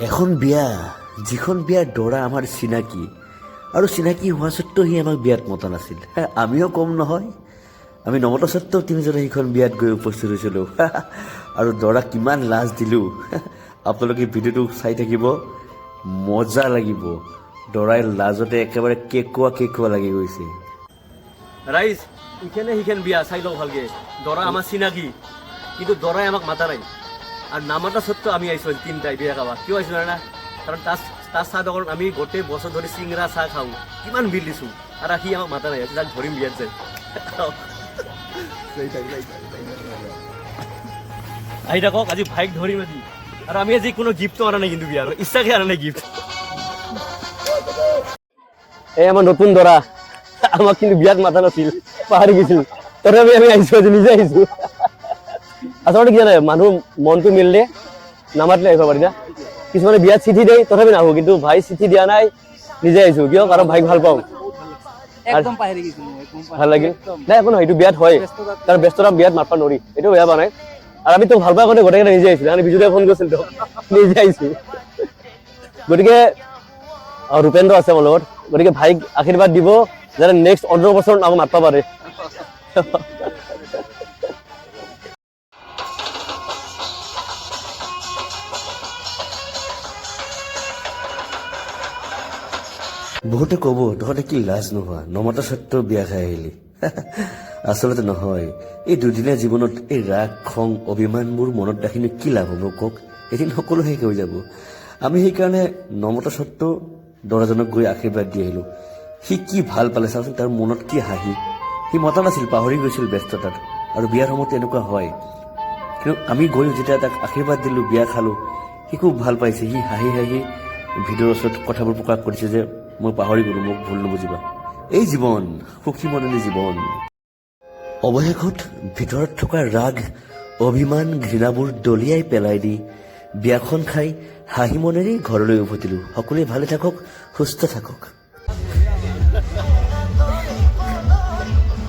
এখন বিয়া যিখন বিয়াৰ দৰা আমাৰ চিনাকি আৰু চিনাকি হোৱা স্বত্বেও সি আমাক বিয়াত মতা নাছিল। আমিও কম নহয়, আমি নমতা স্বত্বেও তিনিজনে সেইখন বিয়াত গৈ উপস্থিত হৈছিলোঁ আৰু দৰাক কিমান লাজ দিলোঁ। আপোনালোকে ভিডিঅ'টো চাই থাকিব, মজা লাগিব। দৰাই লাজতে একেবাৰে কেঁকুৱা লাগি গৈছে। রাইজ ইখানে সিখান বিয়া চাই লও ভালকে। দরা আমার চিনাকি, কিন্তু দরাই আমাক মাতা নাই। আর নামাটা সত্ত্বেও আমি আইসো তিনটাই বিয়া খাবা। কিয় আইসো না? কারণ তার চাহ দোকান আমি গোটেই বছর ধরে চিংৰা চাহ খাওঁ, কিমান বিল দিছোঁ, আর সি আমাক মাতা নাই। তাক ধরিম বিয়াত যাই। আহি থাকক, আজি ভাইক ধরিম আজি। আর আমি আজি কোনো গিফটও আনা নাই, কিন্তু বিয়ার ইচ্ছাকে আনা নাই গিফট। এই আমার নতুন দরা আমাক কিন্তু বিয়াত মাতা নাছিল, পাহৰি গৈছিল। তথাপি আমি আহিছো, আজি নিজে আহিছো। আচলতে কি জানে, মানুহ মনটো মিলিলে নামাতিলে আহিব পাৰি না। কিছুমানে বিয়াত চিঠি দিয়ে, তথাপি নাহো, কিন্তু ভাই চিঠি দিয়া নাই, নিজে আহিছো। কিয়? কাৰণ ভাইক ভাল পাওঁ। ভাল লাগিল নাই, একো নহয়, এইটো বিয়াত হয়। তাৰ ব্যস্ততা বিয়াত মাতবা নোৱাৰি, এইটো বেয়া পোৱা নাই। আৰু আমি তোক ভাল পাই কাৰণে গোটেইকেইটা নিজে আহিছিলো। আমি বিজুৰে ফোন কৰিছিল, নিজে আহিছো। গতিকে ৰূপেন্দ্ৰ আছে মোৰ লগত, গতিকে ভাইক আশীৰ্বাদ দিব যাতে নেক্সট 15 বছৰ আমাক মাতবা পাৰে। বহুতে ক'ব তহঁতে কি লাজ নোহোৱা, নমতা স্বত্বেও বিয়া খাই আহিলি। আচলতে নহয়, এই দুদিনীয়া জীৱনত এই ৰাগ খং অভিমানবোৰ মনত ৰাখিনো কি লাভ হ'ব কওক? এদিন সকলো শেষ হৈ যাব। আমি সেইকাৰণে নমতা স্বত্বেও দৰাজনক গৈ আশীৰ্বাদ দি আহিলোঁ। সি কি ভাল পালে চাওকচোন, তাৰ মনত কি হাঁহি। সি মতা নাছিল, পাহৰি গৈছিল ব্যস্ততাত। আৰু বিয়াৰ সময়ত এনেকুৱা হয়, কিন্তু আমি গৈ যেতিয়া তাক আশীৰ্বাদ দিলোঁ, বিয়া খালোঁ, সি খুব ভাল পাইছে। সি হাঁহি হাঁহি ভিডিঅ'ৰ ওচৰত কথাবোৰ প্ৰকাশ কৰিছে যে মই পাহৰি গ'লোঁ, মোক ভুল নুবুজিবা। এই জীৱন, সুখী মনেৰে জীৱন। অৱশেষত ভিতৰত থকা ৰাগ অভিমান ঘৃণাবোৰ দলিয়াই পেলাই দি বিয়াখন খাই হাঁহি মনেৰে ঘৰলৈ উভতিলোঁ। সকলোৱে ভালে থাকক, সুস্থ থাকক।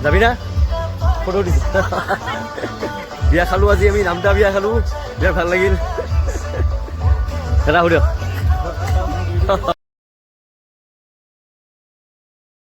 যাবি না? ফটো দিছো। বিয়া খালো আজি, আমি নামটা বিয়া খালো, বিৰাট ভাল লাগিল। ৰাখো দিয়ক।